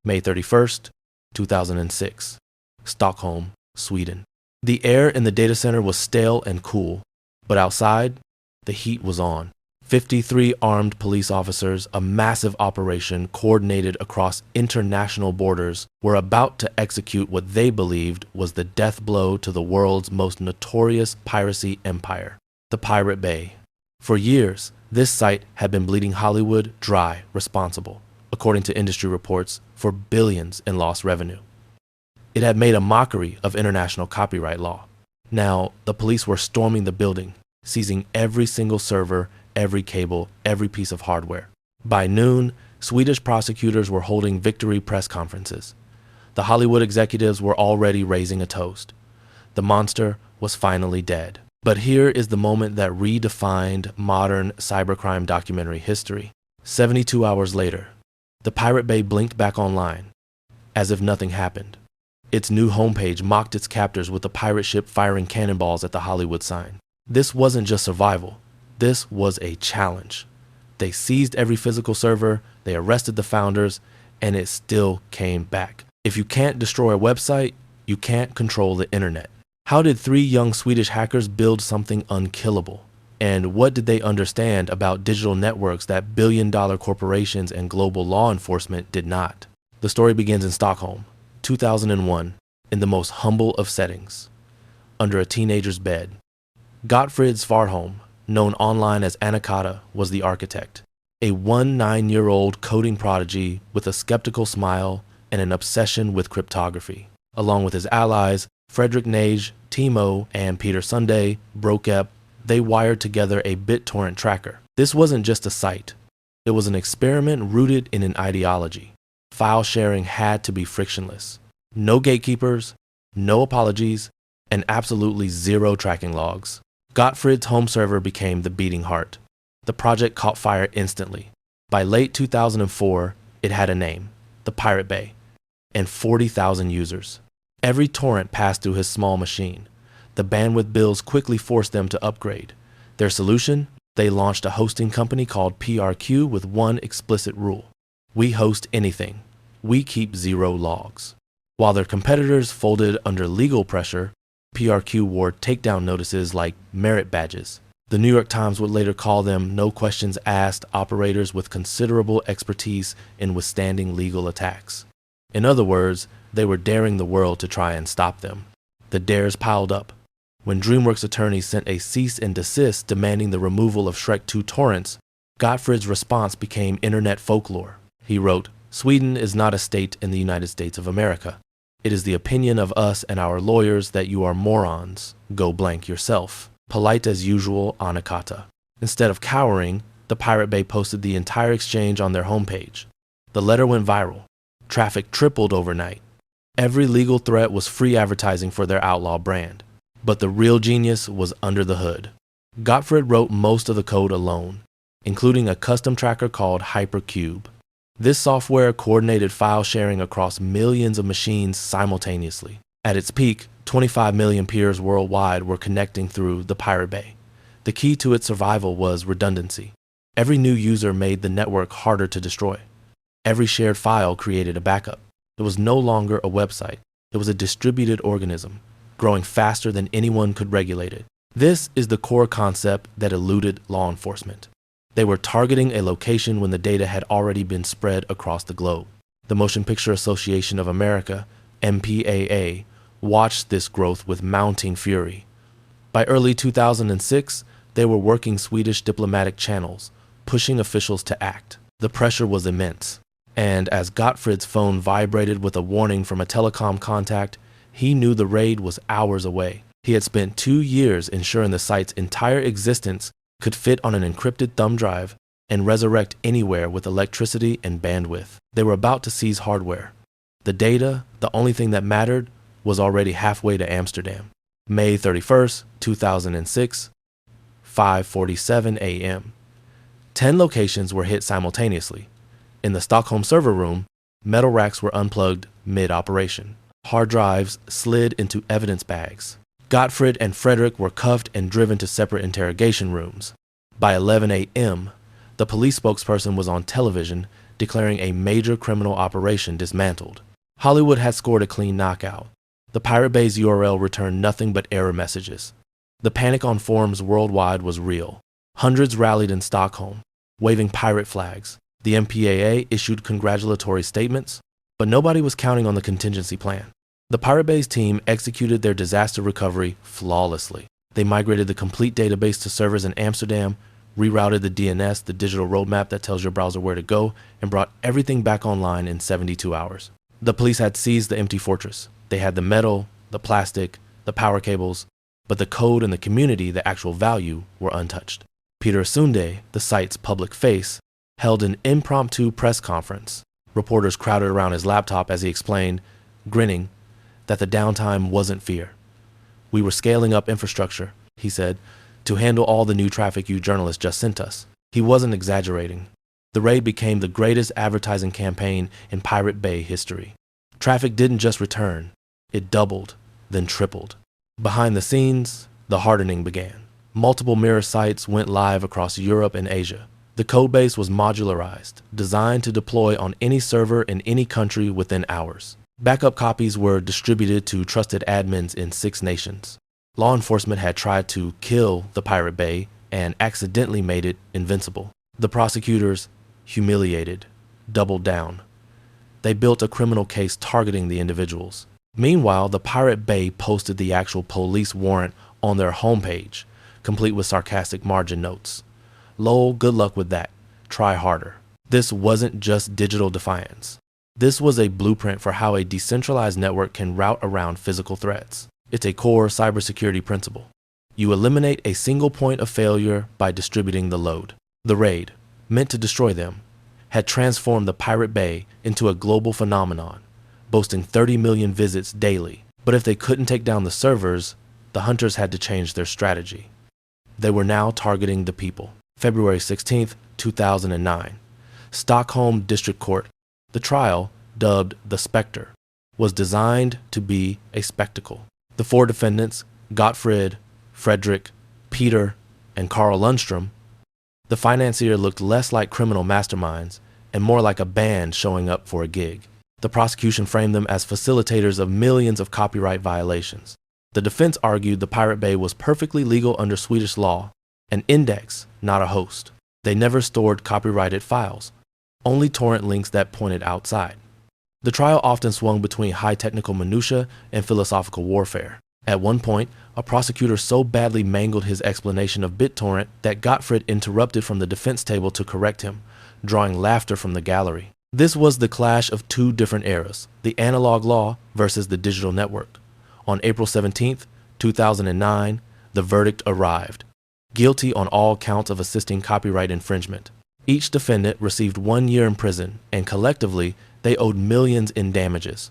May 31st, 2006. Stockholm, Sweden. The air in the data center was stale and cool, but outside, the heat was on. 53 armed police officers, a massive operation coordinated across international borders, were about to execute what they believed was the death blow to the world's most notorious piracy empire, the Pirate Bay. For years, this site had been bleeding Hollywood dry, responsible, according to industry reports, for billions in lost revenue. It had made a mockery of international copyright law. Now, the police were storming the building, seizing every single server, every cable, every piece of hardware. By noon, Swedish prosecutors were holding victory press conferences. The Hollywood executives were already raising a toast. The monster was finally dead. But here is the moment that redefined modern cybercrime documentary history. 72 hours later, the Pirate Bay blinked back online, as if nothing happened. Its new homepage mocked its captors with a pirate ship firing cannonballs at the Hollywood sign. This wasn't just survival. This was a challenge. They seized every physical server, they arrested the founders, and it still came back. If you can't destroy a website, you can't control the internet. How did 3 young Swedish hackers build something unkillable? And what did they understand about digital networks that billion-dollar corporations and global law enforcement did not? The story begins in Stockholm, 2001, in the most humble of settings, under a teenager's bed. Gottfrid Svartholm, known online as Anakata, was the architect, a 9-year-old coding prodigy with a skeptical smile and an obsession with cryptography. Along with his allies, Fredrik Nage, Timo, and Peter Sunday, Brokep, they wired together a BitTorrent tracker. This wasn't just a site. It was an experiment rooted in an ideology. File sharing had to be frictionless. No gatekeepers, no apologies, and absolutely zero tracking logs. Gottfrid's home server became the beating heart. The project caught fire instantly. By late 2004, it had a name, the Pirate Bay, and 40,000 users. Every torrent passed through his small machine. The bandwidth bills quickly forced them to upgrade. Their solution? They launched a hosting company called PRQ with one explicit rule. We host anything. We keep 0 logs. While their competitors folded under legal pressure, PRQ wore takedown notices like merit badges. The New York Times would later call them no questions asked operators with considerable expertise in withstanding legal attacks. In other words, they were daring the world to try and stop them. The dares piled up. When DreamWorks attorneys sent a cease and desist demanding the removal of Shrek 2 torrents, Gottfrid's response became internet folklore. He wrote, "Sweden is not a state in the United States of America. It is the opinion of us and our lawyers that you are morons. Go blank yourself." Polite as usual, Anakata. Instead of cowering, the Pirate Bay posted the entire exchange on their homepage. The letter went viral. Traffic tripled overnight. Every legal threat was free advertising for their outlaw brand. But the real genius was under the hood. Gottfrid wrote most of the code alone, including a custom tracker called Hypercube. This software coordinated file sharing across millions of machines simultaneously. At its peak, 25 million peers worldwide were connecting through the Pirate Bay. The key to its survival was redundancy. Every new user made the network harder to destroy. Every shared file created a backup. It was no longer a website. It was a distributed organism, growing faster than anyone could regulate it. This is the core concept that eluded law enforcement. They were targeting a location when the data had already been spread across the globe. The Motion Picture Association of America, MPAA, watched this growth with mounting fury. By early 2006, they were working Swedish diplomatic channels, pushing officials to act. The pressure was immense. And as Gottfrid's phone vibrated with a warning from a telecom contact, he knew the raid was hours away. He had spent 2 years ensuring the site's entire existence could fit on an encrypted thumb drive and resurrect anywhere with electricity and bandwidth. They were about to seize hardware. The data, the only thing that mattered, was already halfway to Amsterdam. May 31st, 2006, 5:47 a.m. 10 locations were hit simultaneously. In the Stockholm server room, metal racks were unplugged mid-operation. Hard drives slid into evidence bags. Gottfrid and Fredrik were cuffed and driven to separate interrogation rooms. By 11 a.m., the police spokesperson was on television declaring a major criminal operation dismantled. Hollywood had scored a clean knockout. The Pirate Bay's URL returned nothing but error messages. The panic on forums worldwide was real. Hundreds rallied in Stockholm, waving pirate flags. The MPAA issued congratulatory statements, but nobody was counting on the contingency plan. The Pirate Bay's team executed their disaster recovery flawlessly. They migrated the complete database to servers in Amsterdam, rerouted the DNS, the digital roadmap that tells your browser where to go, and brought everything back online in 72 hours. The police had seized the empty fortress. They had the metal, the plastic, the power cables, but the code and the community, the actual value, were untouched. Peter Sunde, the site's public face, held an impromptu press conference. Reporters crowded around his laptop as he explained, grinning, that the downtime wasn't fear. "We were scaling up infrastructure," he said, "to handle all the new traffic you journalists just sent us." He wasn't exaggerating. The raid became the greatest advertising campaign in Pirate Bay history. Traffic didn't just return, it doubled, then tripled. Behind the scenes, the hardening began. Multiple mirror sites went live across Europe and Asia. The codebase was modularized, designed to deploy on any server in any country within hours. Backup copies were distributed to trusted admins in 6 nations. Law enforcement had tried to kill the Pirate Bay and accidentally made it invincible. The prosecutors, humiliated, doubled down. They built a criminal case targeting the individuals. Meanwhile, the Pirate Bay posted the actual police warrant on their homepage, complete with sarcastic margin notes. "Lol, good luck with that. Try harder." This wasn't just digital defiance. This was a blueprint for how a decentralized network can route around physical threats. It's a core cybersecurity principle. You eliminate a single point of failure by distributing the load. The raid, meant to destroy them, had transformed the Pirate Bay into a global phenomenon, boasting 30 million visits daily. But if they couldn't take down the servers, the hunters had to change their strategy. They were now targeting the people. February 16th, 2009. Stockholm District Court. The trial, dubbed The Spectre, was designed to be a spectacle. The 4 defendants, Gottfrid, Fredrik, Peter, and Carl Lundstrom, the financier looked less like criminal masterminds and more like a band showing up for a gig. The prosecution framed them as facilitators of millions of copyright violations. The defense argued the Pirate Bay was perfectly legal under Swedish law, an index, not a host. They never stored copyrighted files, only torrent links that pointed outside. The trial often swung between high technical minutia and philosophical warfare. At one point, a prosecutor so badly mangled his explanation of BitTorrent that Gottfrid interrupted from the defense table to correct him, drawing laughter from the gallery. This was the clash of 2 different eras, the analog law versus the digital network. On April 17th, 2009, the verdict arrived. Guilty on all counts of assisting copyright infringement. Each defendant received 1 year in prison, and collectively, they owed millions in damages.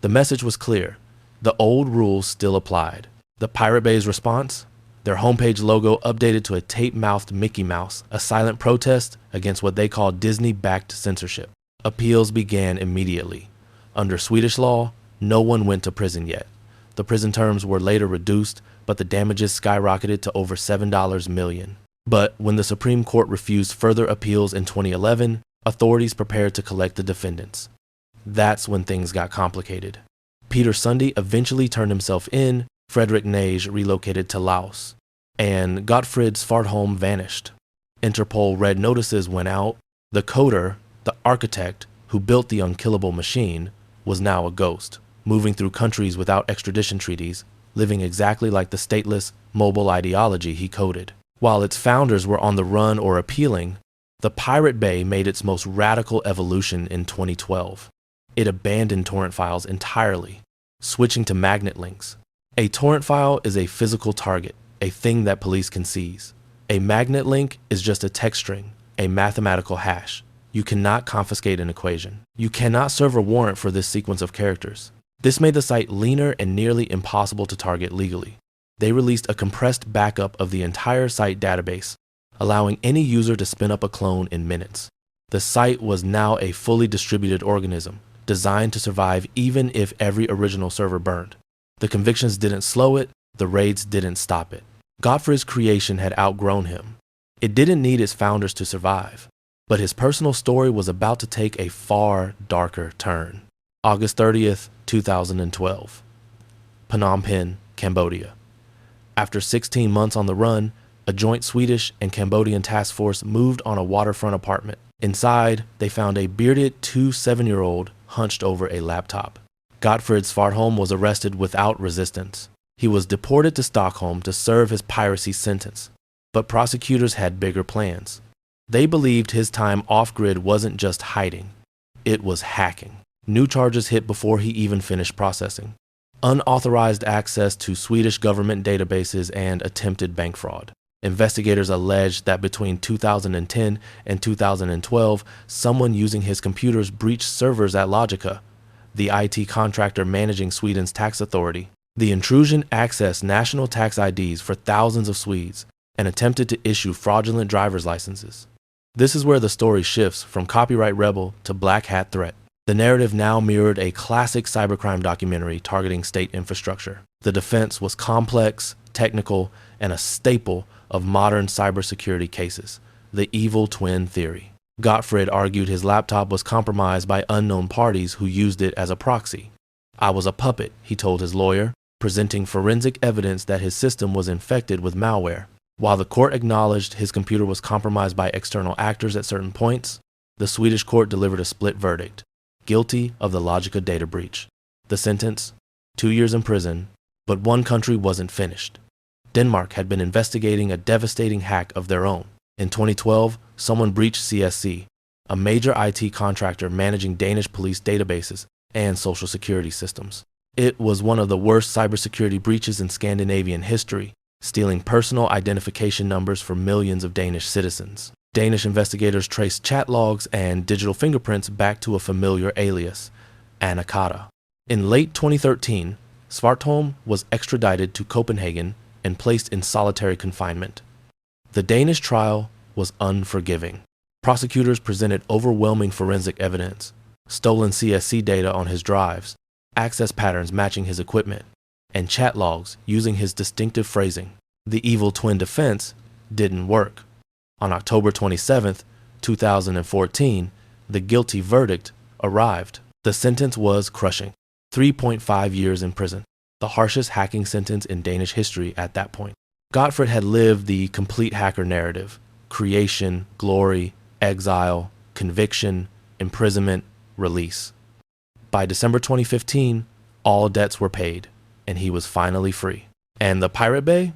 The message was clear. The old rules still applied. The Pirate Bay's response? Their homepage logo updated to a tape-mouthed Mickey Mouse, a silent protest against what they called Disney-backed censorship. Appeals began immediately. Under Swedish law, no one went to prison yet. The prison terms were later reduced, but the damages skyrocketed to over $7 million. But when the Supreme Court refused further appeals in 2011, authorities prepared to collect the defendants. That's when things got complicated. Peter Sunde eventually turned himself in, Fredrik Nage relocated to Laos, and Gottfrid Svartholm vanished. Interpol red notices went out. The coder, the architect who built the unkillable machine, was now a ghost, moving through countries without extradition treaties, living exactly like the stateless, mobile ideology he coded. While its founders were on the run or appealing, the Pirate Bay made its most radical evolution in 2012. It abandoned torrent files entirely, switching to magnet links. A torrent file is a physical target, a thing that police can seize. A magnet link is just a text string, a mathematical hash. You cannot confiscate an equation. You cannot serve a warrant for this sequence of characters. This made the site leaner and nearly impossible to target legally. They released a compressed backup of the entire site database, allowing any user to spin up a clone in minutes. The site was now a fully distributed organism, designed to survive even if every original server burned. The convictions didn't slow it, the raids didn't stop it. Gottfrid's creation had outgrown him. It didn't need its founders to survive. But his personal story was about to take a far darker turn. August 30th, 2012. Phnom Penh, Cambodia. After 16 months on the run, a joint Swedish and Cambodian task force moved on a waterfront apartment. Inside, they found a bearded 7-year-old hunched over a laptop. Gottfrid Svartholm was arrested without resistance. He was deported to Stockholm to serve his piracy sentence. But prosecutors had bigger plans. They believed his time off-grid wasn't just hiding, it was hacking. New charges hit before he even finished processing. Unauthorized access to Swedish government databases and attempted bank fraud. Investigators alleged that between 2010 and 2012, someone using his computers breached servers at Logica, the IT contractor managing Sweden's tax authority. The intrusion accessed national tax IDs for thousands of Swedes and attempted to issue fraudulent driver's licenses. This is where the story shifts from copyright rebel to black hat threat. The narrative now mirrored a classic cybercrime documentary targeting state infrastructure. The defense was complex, technical, and a staple of modern cybersecurity cases, the evil twin theory. Gottfrid argued his laptop was compromised by unknown parties who used it as a proxy. "I was a puppet," he told his lawyer, presenting forensic evidence that his system was infected with malware. While the court acknowledged his computer was compromised by external actors at certain points, the Swedish court delivered a split verdict: guilty of the Logica data breach. The sentence? 2 years in prison, but one country wasn't finished. Denmark had been investigating a devastating hack of their own. In 2012, someone breached CSC, a major IT contractor managing Danish police databases and social security systems. It was one of the worst cybersecurity breaches in Scandinavian history, stealing personal identification numbers for millions of Danish citizens. Danish investigators traced chat logs and digital fingerprints back to a familiar alias, Anakata. In late 2013, Svartholm was extradited to Copenhagen and placed in solitary confinement. The Danish trial was unforgiving. Prosecutors presented overwhelming forensic evidence: stolen CSC data on his drives, access patterns matching his equipment, and chat logs using his distinctive phrasing. The evil twin defense didn't work. On October 27, 2014, the guilty verdict arrived. The sentence was crushing: 3.5 years in prison, the harshest hacking sentence in Danish history at that point. Gottfrid had lived the complete hacker narrative: creation, glory, exile, conviction, imprisonment, release. By December 2015, all debts were paid, and he was finally free. And the Pirate Bay?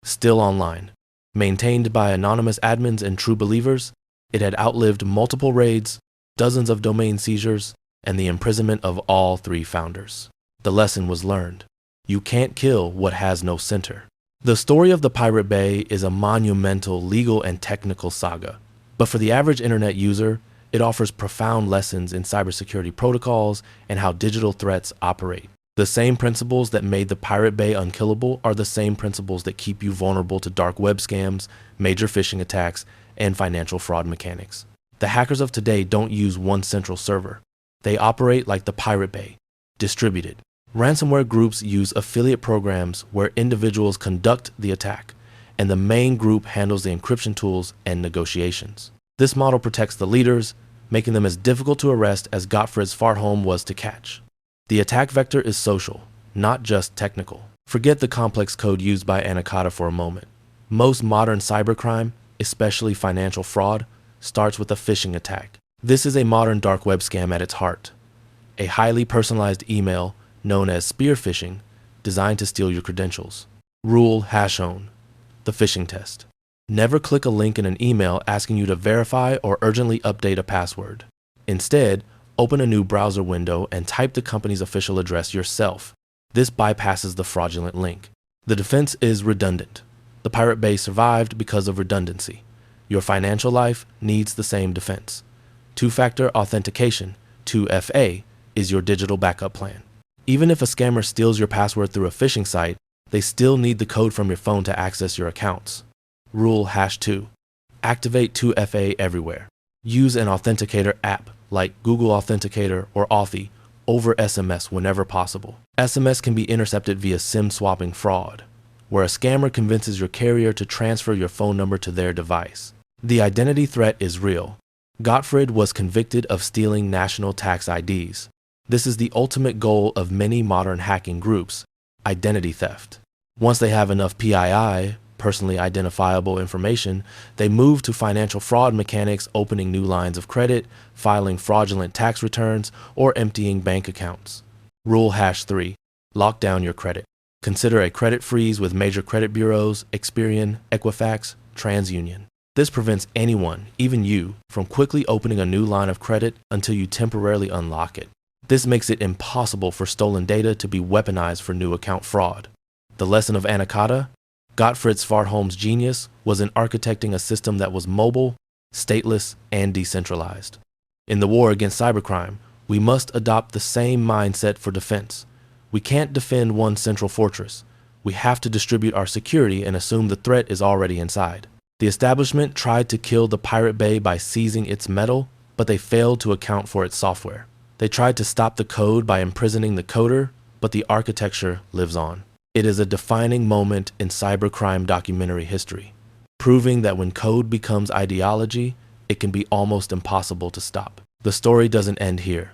Still online. Maintained by anonymous admins and true believers, it had outlived multiple raids, dozens of domain seizures, and the imprisonment of all 3 founders. The lesson was learned: you can't kill what has no center. The story of the Pirate Bay is a monumental legal and technical saga, but for the average internet user, it offers profound lessons in cybersecurity protocols and how digital threats operate. The same principles that made the Pirate Bay unkillable are the same principles that keep you vulnerable to dark web scams, major phishing attacks, and financial fraud mechanics. The hackers of today don't use one central server. They operate like the Pirate Bay, distributed. Ransomware groups use affiliate programs where individuals conduct the attack, and the main group handles the encryption tools and negotiations. This model protects the leaders, making them as difficult to arrest as Gottfrid Svartholm was to catch. The attack vector is social, not just technical. Forget the complex code used by Anakata for a moment. Most modern cybercrime, especially financial fraud, starts with a phishing attack. This is a modern dark web scam at its heart. A highly personalized email known as spear phishing, designed to steal your credentials. Rule #, the phishing test. Never click a link in an email asking you to verify or urgently update a password. Instead, open a new browser window and type the company's official address yourself. This bypasses the fraudulent link. The defense is redundant. The Pirate Bay survived because of redundancy. Your financial life needs the same defense. Two-factor authentication, 2FA, is your digital backup plan. Even if a scammer steals your password through a phishing site, they still need the code from your phone to access your accounts. Rule #2. Activate 2FA everywhere. Use an authenticator app like Google Authenticator or Authy over SMS whenever possible. SMS can be intercepted via SIM swapping fraud, where a scammer convinces your carrier to transfer your phone number to their device. The identity threat is real. Gottfrid was convicted of stealing national tax IDs. This is the ultimate goal of many modern hacking groups: identity theft. Once they have enough PII, personally identifiable information, they move to financial fraud mechanics, opening new lines of credit, filing fraudulent tax returns, or emptying bank accounts. Rule #3. Lock down your credit. Consider a credit freeze with major credit bureaus, Experian, Equifax, TransUnion. This prevents anyone, even you, from quickly opening a new line of credit until you temporarily unlock it. This makes it impossible for stolen data to be weaponized for new account fraud. The lesson of Anakata: Gottfrid Svartholm's genius was in architecting a system that was mobile, stateless, and decentralized. In the war against cybercrime, we must adopt the same mindset for defense. We can't defend one central fortress. We have to distribute our security and assume the threat is already inside. The establishment tried to kill the Pirate Bay by seizing its metal, but they failed to account for its software. They tried to stop the code by imprisoning the coder, but the architecture lives on. It is a defining moment in cybercrime documentary history, proving that when code becomes ideology, it can be almost impossible to stop. The story doesn't end here.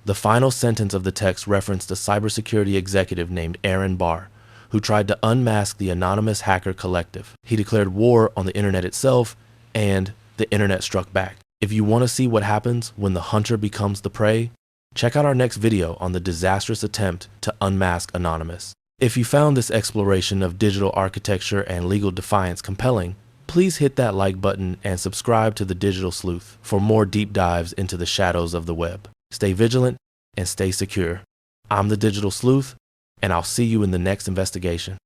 The final sentence of the text referenced a cybersecurity executive named Aaron Barr, who tried to unmask the anonymous hacker collective. He declared war on the internet itself, and the internet struck back. If you want to see what happens when the hunter becomes the prey, check out our next video on the disastrous attempt to unmask Anonymous. If you found this exploration of digital architecture and legal defiance compelling, please hit that like button and subscribe to the Digital Sleuth for more deep dives into the shadows of the web. Stay vigilant and stay secure. I'm the Digital Sleuth, and I'll see you in the next investigation.